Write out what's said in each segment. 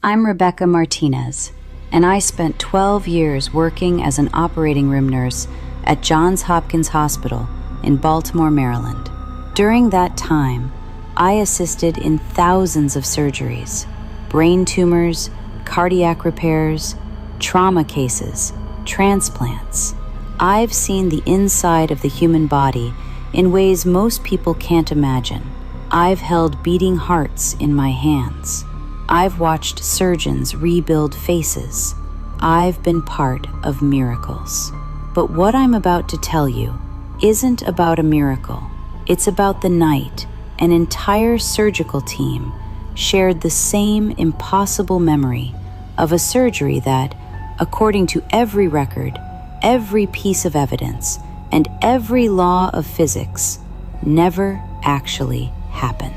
I'm Rebecca Martinez, and I spent 12 years working as an operating room nurse at Johns Hopkins Hospital in Baltimore, Maryland. During that time, I assisted in thousands of surgeries, brain tumors, cardiac repairs, trauma cases, transplants. I've seen the inside of the human body in ways most people can't imagine. I've held beating hearts in my hands. I've watched surgeons rebuild faces. I've been part of miracles. But what I'm about to tell you isn't about a miracle. It's about the night an entire surgical team shared the same impossible memory of a surgery that, according to every record, every piece of evidence, and every law of physics, never actually happened.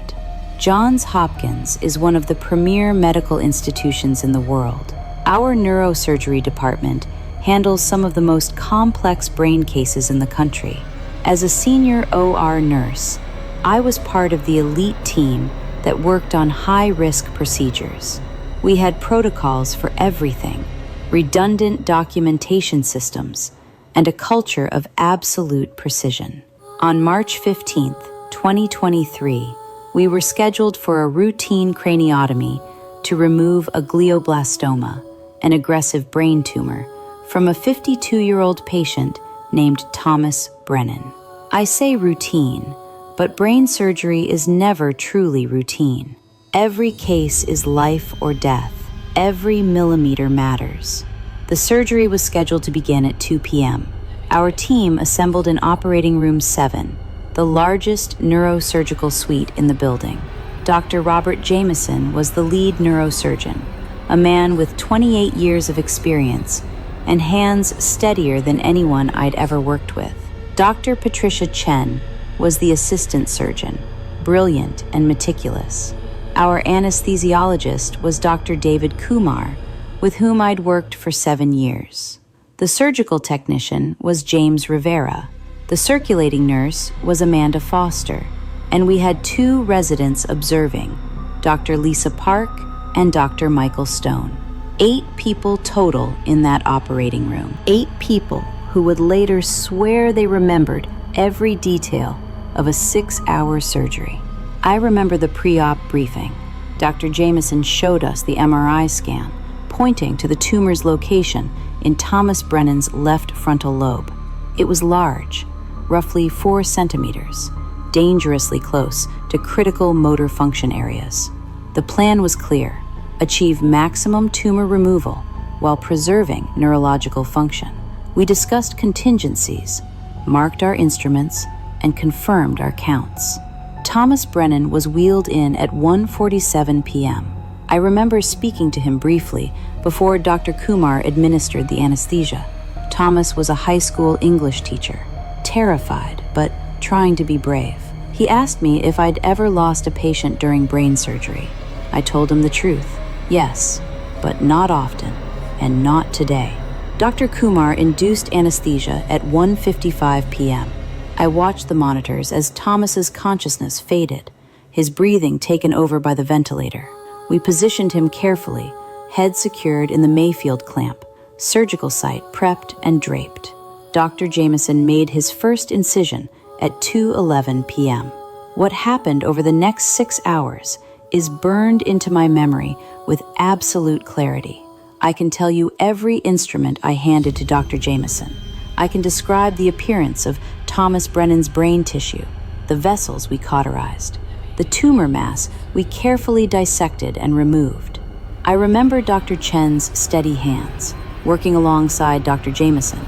Johns Hopkins is one of the premier medical institutions in the world. Our neurosurgery department handles some of the most complex brain cases in the country. As a senior OR nurse, I was part of the elite team that worked on high-risk procedures. We had protocols for everything, redundant documentation systems, and a culture of absolute precision. On March 15th, 2023, we were scheduled for a routine craniotomy to remove a glioblastoma, an aggressive brain tumor, from a 52-year-old patient named Thomas Brennan. I say routine, but brain surgery is never truly routine. Every case is life or death. Every millimeter matters. The surgery was scheduled to begin at 2 p.m. Our team assembled in Operating Room 7, the largest neurosurgical suite in the building. Dr. Robert Jameson was the lead neurosurgeon, a man with 28 years of experience and hands steadier than anyone I'd ever worked with. Dr. Patricia Chen was the assistant surgeon, brilliant and meticulous. Our anesthesiologist was Dr. David Kumar, with whom I'd worked for 7 years. The surgical technician was James Rivera. The circulating nurse was Amanda Foster, and we had 2 residents observing, Dr. Lisa Park and Dr. Michael Stone. 8 people total in that operating room. 8 people who would later swear they remembered every detail of a 6-hour surgery. I remember the pre-op briefing. Dr. Jameson showed us the MRI scan, pointing to the tumor's location in Thomas Brennan's left frontal lobe. It was large, roughly 4 centimeters, dangerously close to critical motor function areas. The plan was clear: achieve maximum tumor removal while preserving neurological function. We discussed contingencies, marked our instruments, and confirmed our counts. Thomas Brennan was wheeled in at 1:47 p.m. I remember speaking to him briefly before Dr. Kumar administered the anesthesia. Thomas was a high school English teacher, terrified but trying to be brave. He asked me if I'd ever lost a patient during brain surgery. I told him the truth. Yes, but not often, and not today. Dr. Kumar induced anesthesia at 1:55 p.m. I watched the monitors as Thomas's consciousness faded, his breathing taken over by the ventilator. We positioned him carefully, head secured in the Mayfield clamp, surgical site prepped and draped. Dr. Jameson made his first incision at 2:11 p.m. What happened over the next 6 hours is burned into my memory with absolute clarity. I can tell you every instrument I handed to Dr. Jameson. I can describe the appearance of Thomas Brennan's brain tissue, the vessels we cauterized, the tumor mass we carefully dissected and removed. I remember Dr. Chen's steady hands, working alongside Dr. Jameson.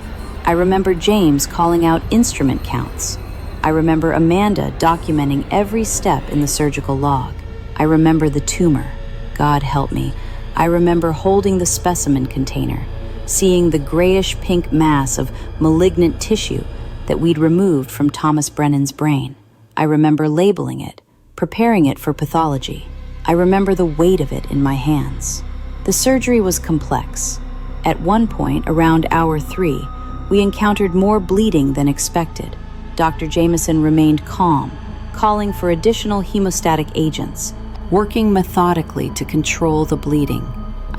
I remember James calling out instrument counts. I remember Amanda documenting every step in the surgical log. I remember the tumor. God help me. I remember holding the specimen container, seeing the grayish-pink mass of malignant tissue that we'd removed from Thomas Brennan's brain. I remember labeling it, preparing it for pathology. I remember the weight of it in my hands. The surgery was complex. At one point, around hour 3, we encountered more bleeding than expected. Dr. Jameson remained calm, calling for additional hemostatic agents, working methodically to control the bleeding.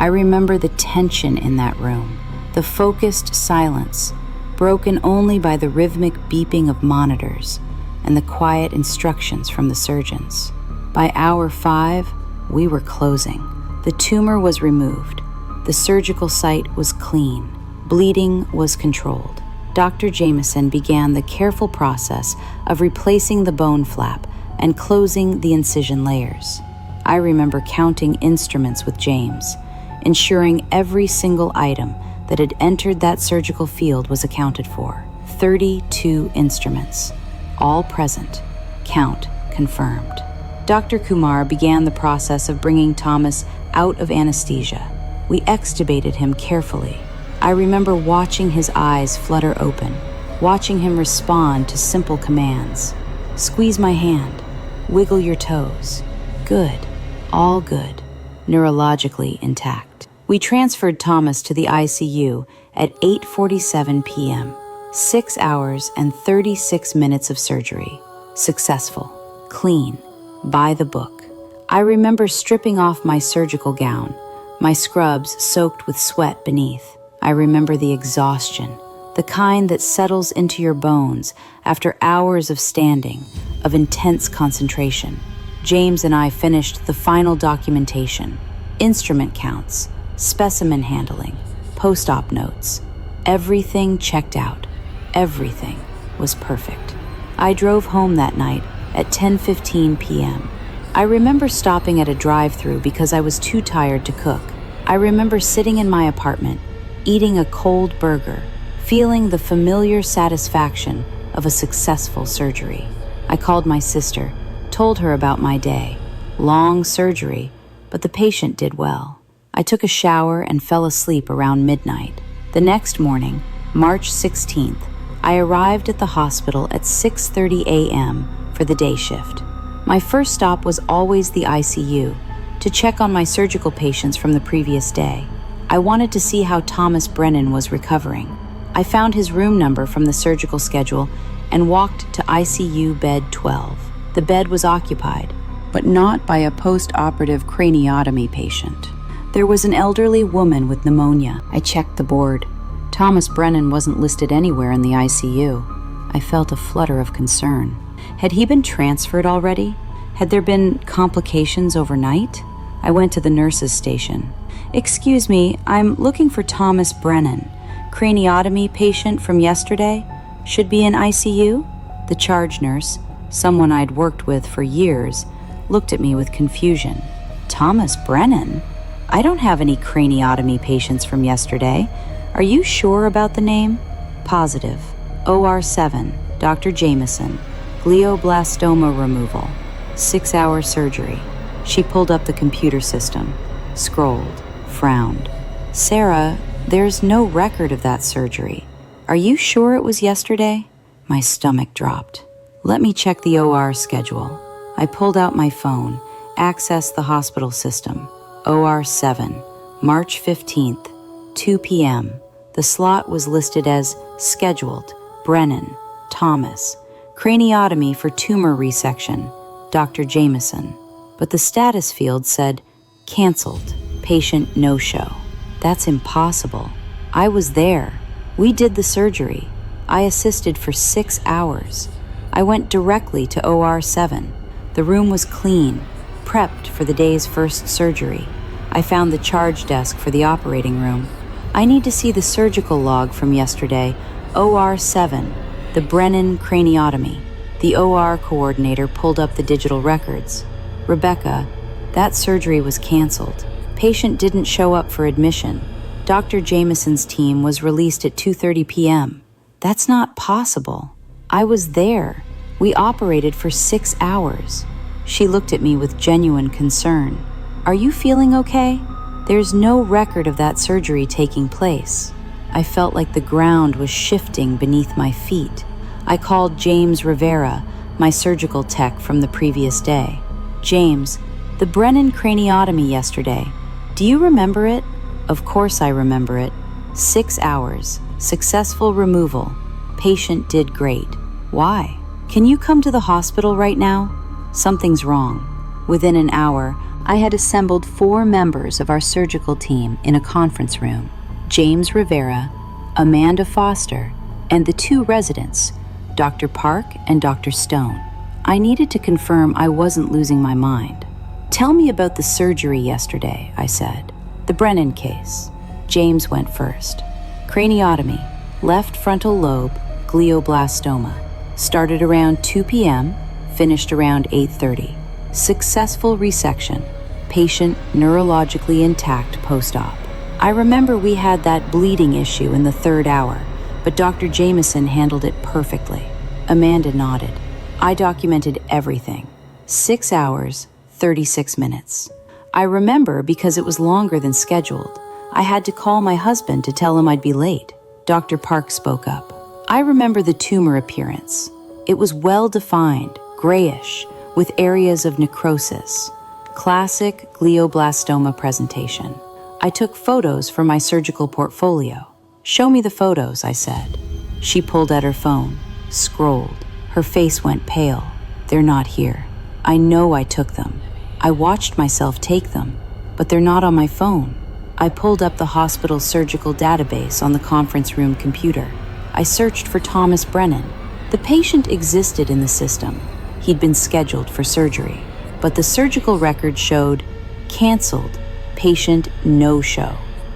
I remember the tension in that room, the focused silence, broken only by the rhythmic beeping of monitors and the quiet instructions from the surgeons. By hour 5, we were closing. The tumor was removed. The surgical site was clean. Bleeding was controlled. Dr. Jameson began the careful process of replacing the bone flap and closing the incision layers. I remember counting instruments with James, ensuring every single item that had entered that surgical field was accounted for. 32 instruments, all present. Count confirmed. Dr. Kumar began the process of bringing Thomas out of anesthesia. We extubated him carefully. I remember watching his eyes flutter open, watching him respond to simple commands. Squeeze my hand. Wiggle your toes. Good. All good. Neurologically intact. We transferred Thomas to the ICU at 8:47 p.m. 6 hours and 36 minutes of surgery. Successful. Clean. By the book. I remember stripping off my surgical gown, my scrubs soaked with sweat beneath. I remember the exhaustion, the kind that settles into your bones after hours of standing, of intense concentration. James and I finished the final documentation, instrument counts, specimen handling, post-op notes. Everything checked out. Everything was perfect. I drove home that night at 10:15 p.m. I remember stopping at a drive-thru because I was too tired to cook. I remember sitting in my apartment, eating a cold burger, feeling the familiar satisfaction of a successful surgery. I called my sister, told her about my day. Long surgery, but the patient did well. I took a shower and fell asleep around midnight. The next morning, March 16th, I arrived at the hospital at 6:30 a.m. for the day shift. My first stop was always the ICU, to check on my surgical patients from the previous day. I wanted to see how Thomas Brennan was recovering. I found his room number from the surgical schedule and walked to ICU bed 12. The bed was occupied, but not by a post-operative craniotomy patient. There was an elderly woman with pneumonia. I checked the board. Thomas Brennan wasn't listed anywhere in the ICU. I felt a flutter of concern. Had he been transferred already? Had there been complications overnight? I went to the nurse's station. Excuse me, I'm looking for Thomas Brennan. Craniotomy patient from yesterday? Should be in ICU? The charge nurse, someone I'd worked with for years, looked at me with confusion. Thomas Brennan? I don't have any craniotomy patients from yesterday. Are you sure about the name? Positive. OR7, Dr. Jameson. Glioblastoma removal. 6-hour surgery. She pulled up the computer system, scrolled, frowned. Sarah, there's no record of that surgery. Are you sure it was yesterday? My stomach dropped. Let me check the OR schedule. I pulled out my phone, accessed the hospital system. OR7, March 15th, 2 p.m. The slot was listed as scheduled, Brennan, Thomas, craniotomy for tumor resection, Dr. Jameson. But the status field said, canceled, patient no-show. That's impossible. I was there. We did the surgery. I assisted for 6 hours. I went directly to OR7. The room was clean, prepped for the day's first surgery. I found the charge desk for the operating room. I need to see the surgical log from yesterday, OR7, the Brennan craniotomy. The OR coordinator pulled up the digital records. Rebecca, that surgery was canceled. Patient didn't show up for admission. Dr. Jameson's team was released at 2:30 p.m. That's not possible. I was there. We operated for 6 hours. She looked at me with genuine concern. Are you feeling okay? There's no record of that surgery taking place. I felt like the ground was shifting beneath my feet. I called James Rivera, my surgical tech from the previous day. James, the Brennan craniotomy yesterday. Do you remember it? Of course I remember it. 6 hours, successful removal. Patient did great. Why? Can you come to the hospital right now? Something's wrong. Within an hour, I had assembled 4 members of our surgical team in a conference room: James Rivera, Amanda Foster, and the 2 residents, Dr. Park and Dr. Stone. I needed to confirm I wasn't losing my mind. "Tell me about the surgery yesterday," I said. "The Brennan case." James went first. "Craniotomy, left frontal lobe, glioblastoma. Started around 2 p.m., finished around 8:30. Successful resection. Patient neurologically intact post-op. I remember we had that bleeding issue in the 3rd hour, but Dr. Jameson handled it perfectly." Amanda nodded. "I documented everything. 6 hours, 36 minutes. I remember because it was longer than scheduled. I had to call my husband to tell him I'd be late." Dr. Park spoke up. "I remember the tumor appearance. It was well-defined, grayish, with areas of necrosis. Classic glioblastoma presentation. I took photos for my surgical portfolio." "Show me the photos," I said. She pulled out her phone, scrolled. Her face went pale. "They're not here. I know I took them. I watched myself take them, but they're not on my phone." I pulled up the hospital surgical database on the conference room computer. I searched for Thomas Brennan. The patient existed in the system. He'd been scheduled for surgery, but the surgical record showed canceled, patient no-show.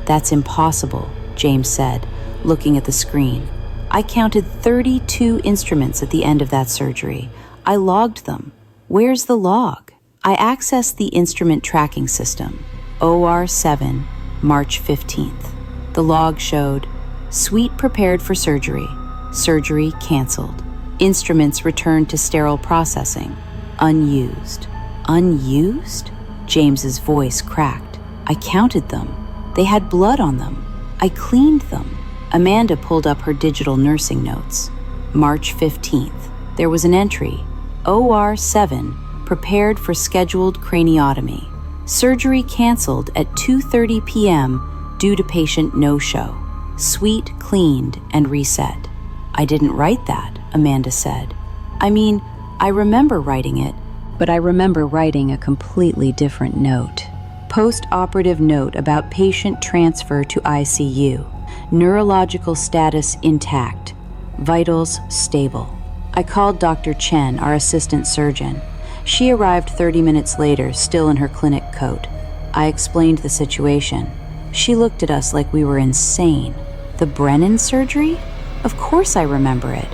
"That's impossible," James said, looking at the screen. "I counted 32 instruments at the end of that surgery. I logged them. Where's the log?" I accessed the instrument tracking system, OR7, March 15th. The log showed suite prepared for surgery, surgery canceled. Instruments returned to sterile processing, unused. Unused? James's voice cracked. "I counted them. They had blood on them. I cleaned them." Amanda pulled up her digital nursing notes. March 15th. There was an entry, OR7, prepared for scheduled craniotomy. Surgery canceled at 2:30 p.m. due to patient no-show. Suite cleaned and reset. "I didn't write that," Amanda said. "I mean, I remember writing it, but I remember writing a completely different note. Post-operative note about patient transfer to ICU. Neurological status intact. Vitals stable." I called Dr. Chen, our assistant surgeon. She arrived 30 minutes later, still in her clinic coat. I explained the situation. She looked at us like we were insane. "The Brennan surgery? Of course I remember it.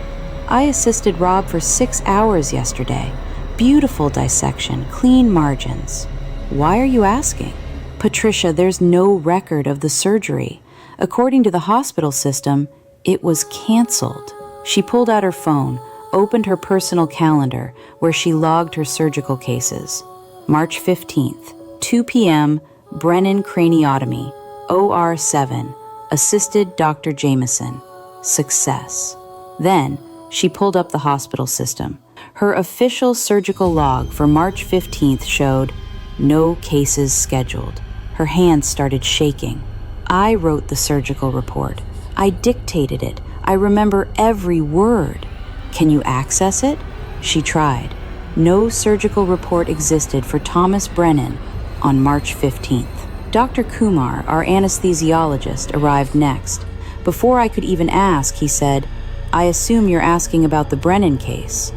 I assisted Rob for 6 hours yesterday. Beautiful dissection, clean margins." "Why are you asking?" "Patricia, there's no record of the surgery. According to the hospital system, it was canceled." She pulled out her phone, opened her personal calendar where she logged her surgical cases. March 15th, 2 p.m., Brennan craniotomy, OR7, assisted Dr. Jameson. Success. Then, she pulled up the hospital system. Her official surgical log for March 15th showed no cases scheduled. Her hands started shaking. I wrote the surgical report. I dictated it. I remember every word. "Can you access it?" She tried. No surgical report existed for Thomas Brennan on March 15th. Dr. Kumar, our anesthesiologist, arrived next. Before I could even ask, he said, "I assume you're asking about the Brennan case.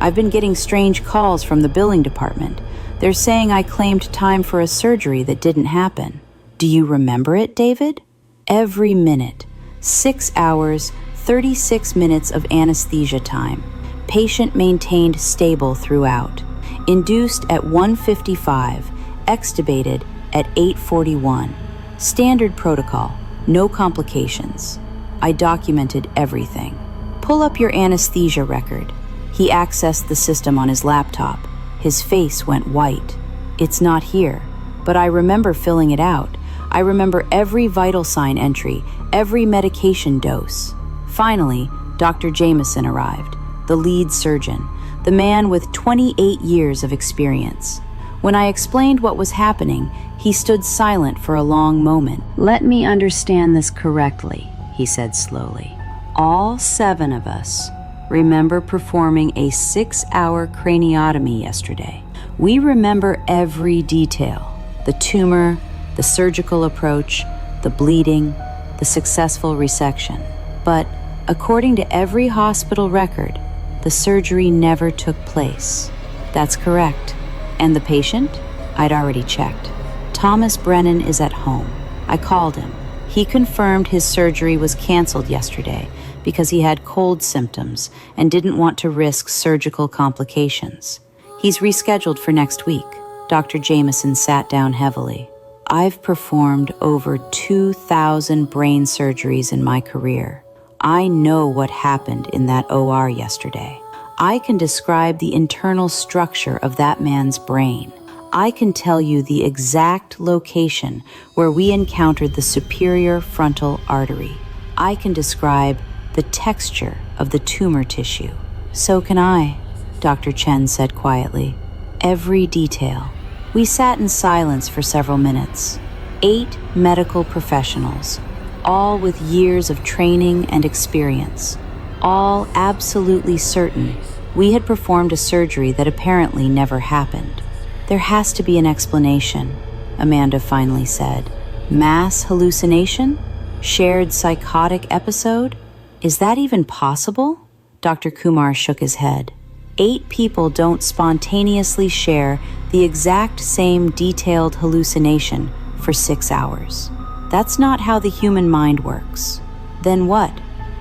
I've been getting strange calls from the billing department. They're saying I claimed time for a surgery that didn't happen. Do you remember it, David?" Every minute. 6 hours, 36 minutes of anesthesia time. Patient maintained stable throughout. Induced at 1:55, extubated at 8:41. Standard protocol, no complications. I documented everything. "Pull up your anesthesia record." He accessed the system on his laptop. His face went white. "It's not here, but I remember filling it out. I remember every vital sign entry, every medication dose." Finally, Dr. Jameson arrived, the lead surgeon, the man with 28 years of experience. When I explained what was happening, he stood silent for a long moment. "Let me understand this correctly," he said slowly. "All 7 of us remember performing a 6-hour craniotomy yesterday. We remember every detail. The tumor, the surgical approach, the bleeding, the successful resection. But according to every hospital record, the surgery never took place. That's correct. And the patient? I'd already checked. Thomas Brennan is at home. I called him. He confirmed his surgery was canceled yesterday because he had cold symptoms and didn't want to risk surgical complications. He's rescheduled for next week. Dr. Jameson sat down heavily. I've performed over 2,000 brain surgeries in my career. I know what happened in that OR yesterday. I can describe the internal structure of that man's brain. I can tell you the exact location where we encountered the superior frontal artery. I can describe the texture of the tumor tissue. So can I, Dr. Chen said quietly. Every detail. We sat in silence for several minutes. 8 medical professionals, all with years of training and experience, all absolutely certain we had performed a surgery that apparently never happened. There has to be an explanation, Amanda finally said. Mass hallucination? Shared psychotic episode? Is that even possible? Dr. Kumar shook his head. 8 people don't spontaneously share the exact same detailed hallucination for 6 hours. That's not how the human mind works. Then what?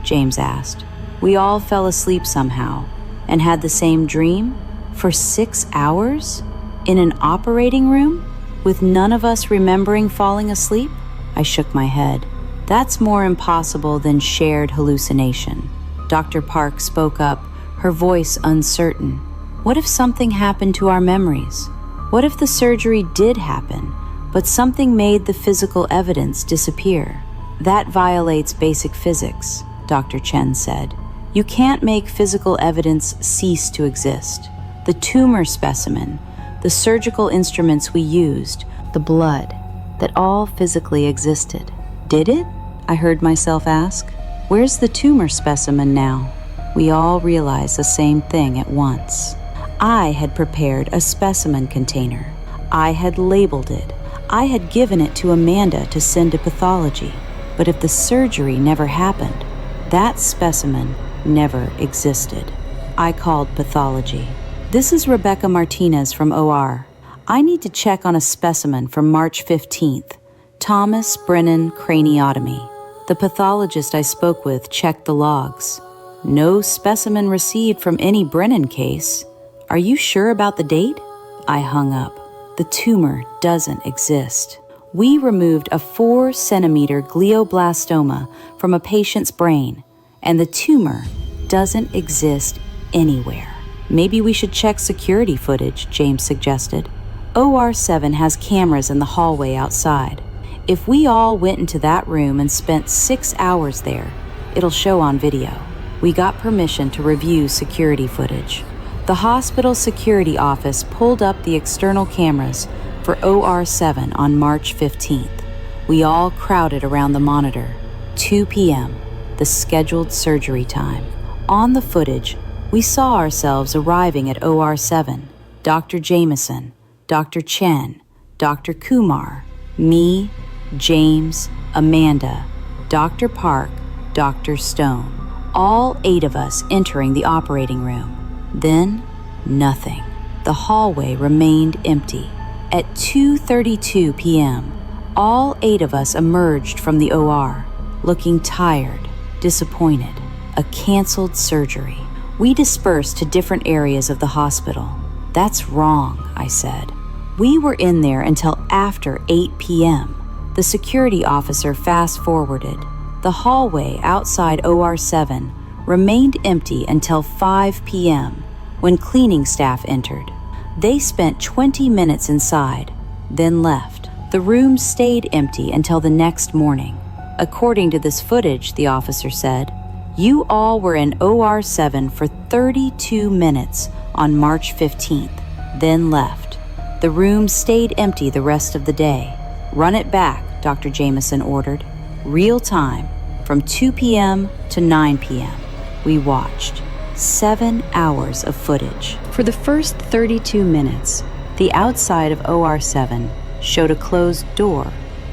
James asked. We all fell asleep somehow and had the same dream for 6 hours? In an operating room? With none of us remembering falling asleep? I shook my head. That's more impossible than shared hallucination. Dr. Park spoke up, her voice uncertain. What if something happened to our memories? What if the surgery did happen, but something made the physical evidence disappear? That violates basic physics, Dr. Chen said. You can't make physical evidence cease to exist. The tumor specimen, the surgical instruments we used, the blood, that all physically existed. Did it? I heard myself ask. Where's the tumor specimen now? We all realized the same thing at once. I had prepared a specimen container. I had labeled it. I had given it to Amanda to send to pathology. But if the surgery never happened, that specimen never existed. I called pathology. This is Rebecca Martinez from OR. I need to check on a specimen from March 15th. Thomas Brennan craniotomy. The pathologist I spoke with checked the logs. No specimen received from any Brennan case. Are you sure about the date? I hung up. The tumor doesn't exist. We removed a 4-centimeter glioblastoma from a patient's brain, and the tumor doesn't exist anywhere. Maybe we should check security footage, James suggested. OR7 has cameras in the hallway outside. If we all went into that room and spent 6 hours there, it'll show on video. We got permission to review security footage. The hospital security office pulled up the external cameras for OR7 on March 15th. We all crowded around the monitor. 2 p.m., the scheduled surgery time. On the footage, we saw ourselves arriving at OR7. Dr. Jameson, Dr. Chen, Dr. Kumar, me, James, Amanda, Dr. Park, Dr. Stone. All 8 of us entering the operating room. Then, nothing. The hallway remained empty. At 2:32 p.m., all 8 of us emerged from the OR, looking tired, disappointed. A canceled surgery. We dispersed to different areas of the hospital. That's wrong, I said. We were in there until after 8 p.m. The security officer fast-forwarded. The hallway outside OR7 remained empty until 5 p.m. when cleaning staff entered. They spent 20 minutes inside, then left. The room stayed empty until the next morning. According to this footage, the officer said, you all were in OR7 for 32 minutes on March 15th, then left. The room stayed empty the rest of the day. Run it back, Dr. Jameson ordered. Real time, from 2 p.m. to 9 p.m. We watched 7 hours of footage. For the first 32 minutes, the outside of OR7 showed a closed door,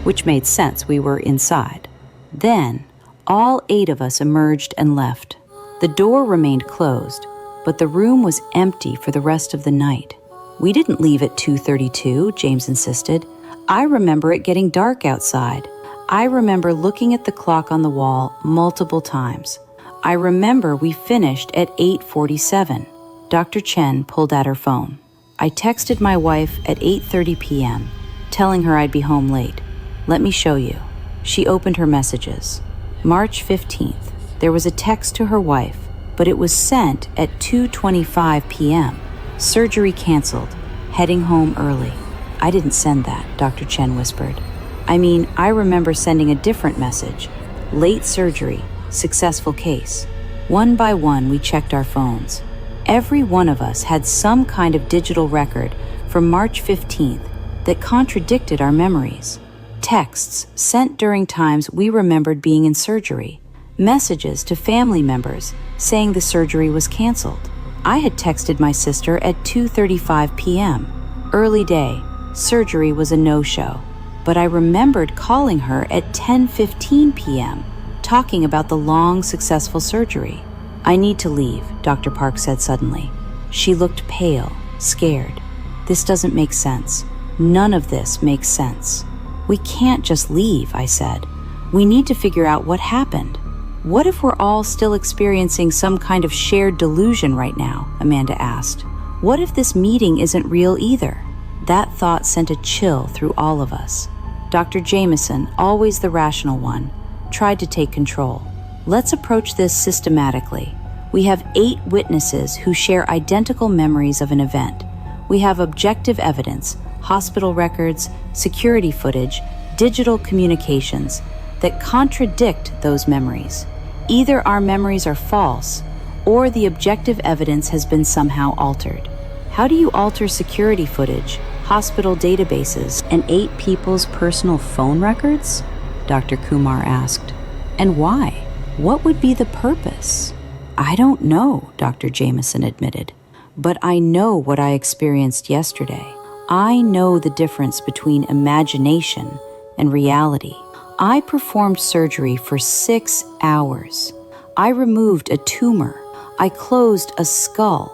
which made sense, we were inside. Then, all 8 of us emerged and left. The door remained closed, but the room was empty for the rest of the night. We didn't leave at 2:32, James insisted. I remember it getting dark outside. I remember looking at the clock on the wall multiple times. I remember we finished at 8:47. Dr. Chen pulled out her phone. I texted my wife at 8:30 p.m., telling her I'd be home late. Let me show you. She opened her messages. March 15th, there was a text to her wife, but it was sent at 2:25 p.m. Surgery canceled. Heading home early. I didn't send that, Dr. Chen whispered. I remember sending a different message. Late surgery, successful case. One by one, we checked our phones. Every one of us had some kind of digital record from March 15th that contradicted our memories. Texts sent during times we remembered being in surgery. Messages to family members saying the surgery was canceled. I had texted my sister at 2:35 p.m. Early day, surgery was a no-show. But I remembered calling her at 10:15 p.m., talking about the long, successful surgery. I need to leave, Dr. Park said suddenly. She looked pale, scared. This doesn't make sense. None of this makes sense. We can't just leave, I said. We need to figure out what happened. What if we're all still experiencing some kind of shared delusion right now? Amanda asked. What if this meeting isn't real either? That thought sent a chill through all of us. Dr. Jameson, always the rational one, tried to take control. Let's approach this systematically. We have 8 witnesses who share identical memories of an event. We have objective evidence, hospital records, security footage, digital communications that contradict those memories. Either our memories are false, or the objective evidence has been somehow altered. How do you alter security footage, hospital databases, and 8 people's personal phone records? Dr. Kumar asked. And why? What would be the purpose? I don't know, Dr. Jameson admitted. But I know what I experienced yesterday. I know the difference between imagination and reality. I performed surgery for 6 hours. I removed a tumor. I closed a skull.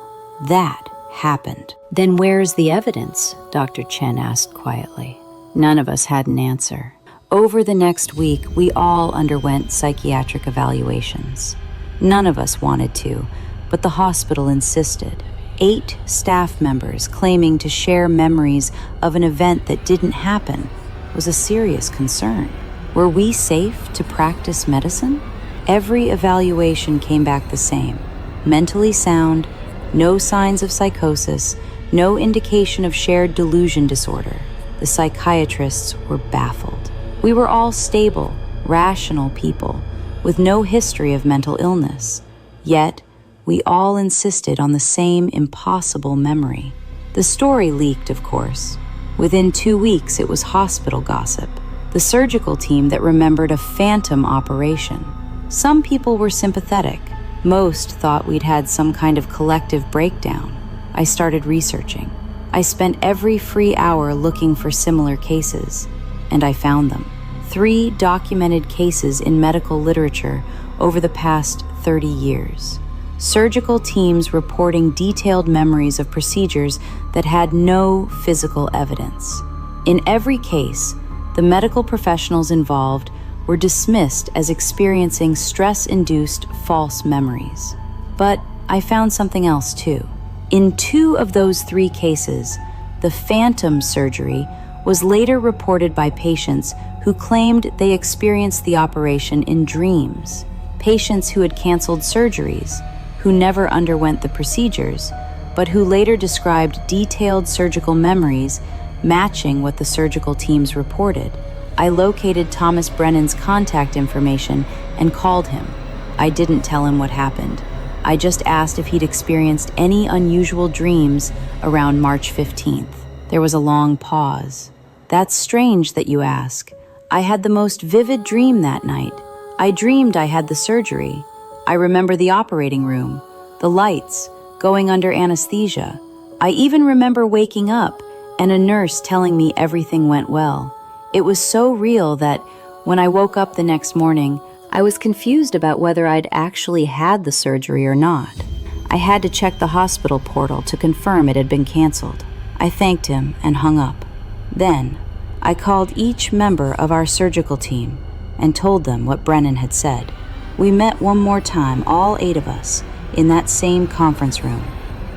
That happened. Then where's the evidence? Dr. Chen asked quietly. None of us had an answer. Over the next week, we all underwent psychiatric evaluations. None of us wanted to, but the hospital insisted. 8 staff members claiming to share memories of an event that didn't happen was a serious concern. Were we safe to practice medicine? Every evaluation came back the same. Mentally sound, no signs of psychosis, no indication of shared delusion disorder. The psychiatrists were baffled. We were all stable, rational people with no history of mental illness. Yet, we all insisted on the same impossible memory. The story leaked, of course. Within 2 weeks, it was hospital gossip. The surgical team that remembered a phantom operation. Some people were sympathetic. Most thought we'd had some kind of collective breakdown. I started researching. I spent every free hour looking for similar cases, and I found them. 3 documented cases in medical literature over the past 30 years. Surgical teams reporting detailed memories of procedures that had no physical evidence. In every case, the medical professionals involved were dismissed as experiencing stress-induced false memories. But I found something else too. In 2 of those 3 cases, the phantom surgery was later reported by patients who claimed they experienced the operation in dreams. Patients who had canceled surgeries, who never underwent the procedures, but who later described detailed surgical memories matching what the surgical teams reported. I located Thomas Brennan's contact information and called him. I didn't tell him what happened. I just asked if he'd experienced any unusual dreams around March 15th. There was a long pause. That's strange that you ask. I had the most vivid dream that night. I dreamed I had the surgery. I remember the operating room, the lights, going under anesthesia. I even remember waking up and a nurse telling me everything went well. It was so real that when I woke up the next morning, I was confused about whether I'd actually had the surgery or not. I had to check the hospital portal to confirm it had been canceled. I thanked him and hung up. Then, I called each member of our surgical team and told them what Brennan had said. We met one more time, all 8 of us, in that same conference room.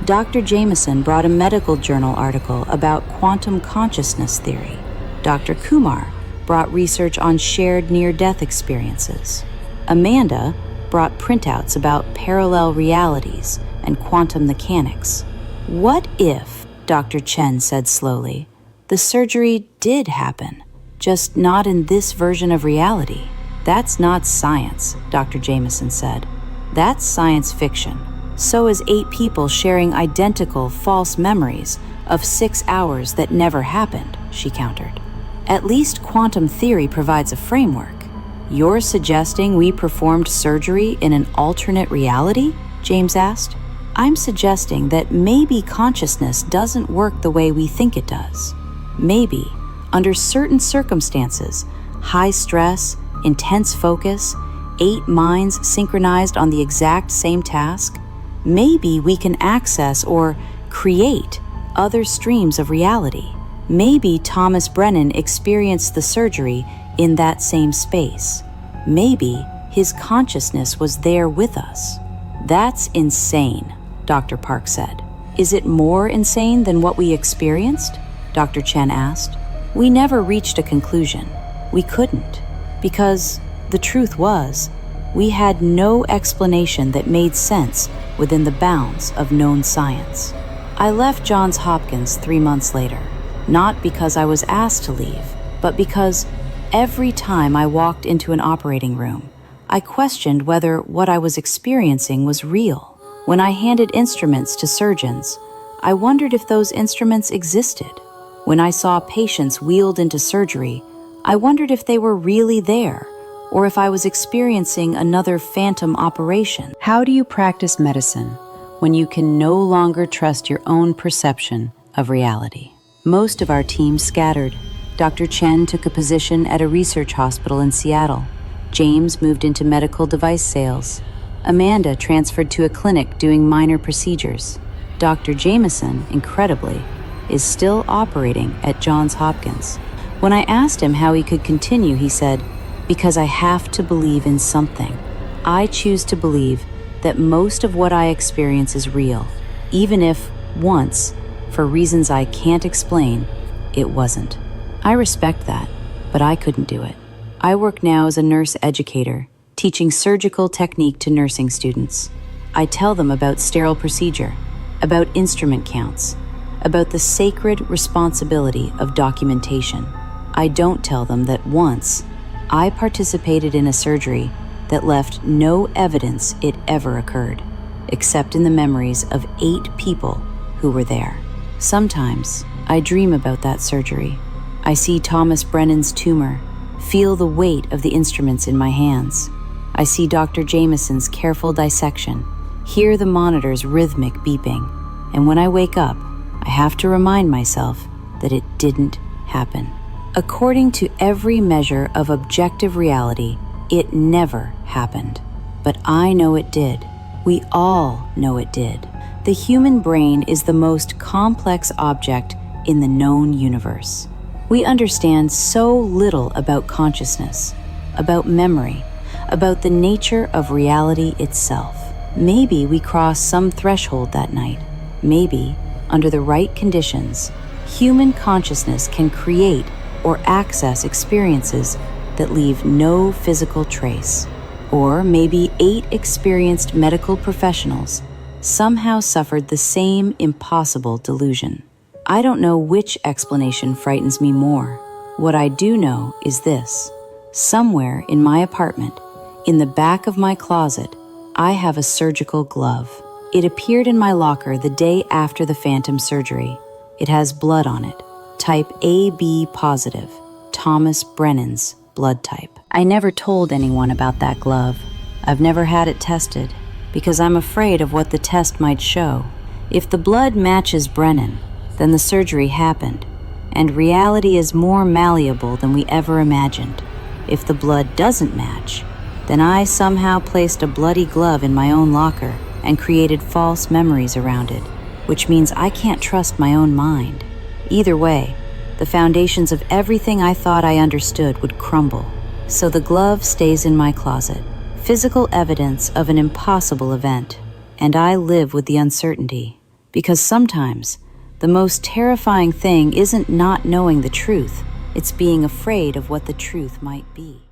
Dr. Jameson brought a medical journal article about quantum consciousness theory. Dr. Kumar brought research on shared near-death experiences. Amanda brought printouts about parallel realities and quantum mechanics. What if, Dr. Chen said slowly, the surgery did happen, just not in this version of reality? That's not science, Dr. Jameson said. That's science fiction. So is 8 people sharing identical false memories of 6 hours that never happened, she countered. At least quantum theory provides a framework. You're suggesting we performed surgery in an alternate reality? James asked. I'm suggesting that maybe consciousness doesn't work the way we think it does. Maybe, under certain circumstances, high stress, intense focus, 8 minds synchronized on the exact same task, maybe we can access or create other streams of reality. Maybe Thomas Brennan experienced the surgery in that same space. Maybe his consciousness was there with us. That's insane, Dr. Park said. Is it more insane than what we experienced? Dr. Chen asked. We never reached a conclusion. We couldn't, because the truth was, we had no explanation that made sense within the bounds of known science. I left Johns Hopkins 3 months later, not because I was asked to leave, but because every time I walked into an operating room, I questioned whether what I was experiencing was real. When I handed instruments to surgeons, I wondered if those instruments existed. When I saw patients wheeled into surgery, I wondered if they were really there, or if I was experiencing another phantom operation. How do you practice medicine when you can no longer trust your own perception of reality? Most of our team scattered. Dr. Chen took a position at a research hospital in Seattle. James moved into medical device sales. Amanda transferred to a clinic doing minor procedures. Dr. Jameson, incredibly, is still operating at Johns Hopkins. When I asked him how he could continue, he said, "Because I have to believe in something. I choose to believe that most of what I experience is real, even if, once, for reasons I can't explain, it wasn't." I respect that, but I couldn't do it. I work now as a nurse educator, teaching surgical technique to nursing students. I tell them about sterile procedure, about instrument counts, about the sacred responsibility of documentation. I don't tell them that once, I participated in a surgery that left no evidence it ever occurred, except in the memories of 8 people who were there. Sometimes, I dream about that surgery. I see Thomas Brennan's tumor, feel the weight of the instruments in my hands. I see Dr. Jameson's careful dissection, hear the monitor's rhythmic beeping, and when I wake up, I have to remind myself that it didn't happen. According to every measure of objective reality, it never happened. But I know it did. We all know it did. The human brain is the most complex object in the known universe. We understand so little about consciousness, about memory, about the nature of reality itself. Maybe we crossed some threshold that night. Maybe, under the right conditions, human consciousness can create or access experiences that leave no physical trace. Or maybe 8 experienced medical professionals somehow suffered the same impossible delusion. I don't know which explanation frightens me more. What I do know is this. Somewhere in my apartment, in the back of my closet, I have a surgical glove. It appeared in my locker the day after the phantom surgery. It has blood on it, type AB positive, Thomas Brennan's blood type. I never told anyone about that glove. I've never had it tested, because I'm afraid of what the test might show. If the blood matches Brennan, then the surgery happened, and reality is more malleable than we ever imagined. If the blood doesn't match, then I somehow placed a bloody glove in my own locker and created false memories around it, which means I can't trust my own mind. Either way, the foundations of everything I thought I understood would crumble. So the glove stays in my closet, physical evidence of an impossible event, and I live with the uncertainty. Because sometimes, the most terrifying thing isn't not knowing the truth, it's being afraid of what the truth might be.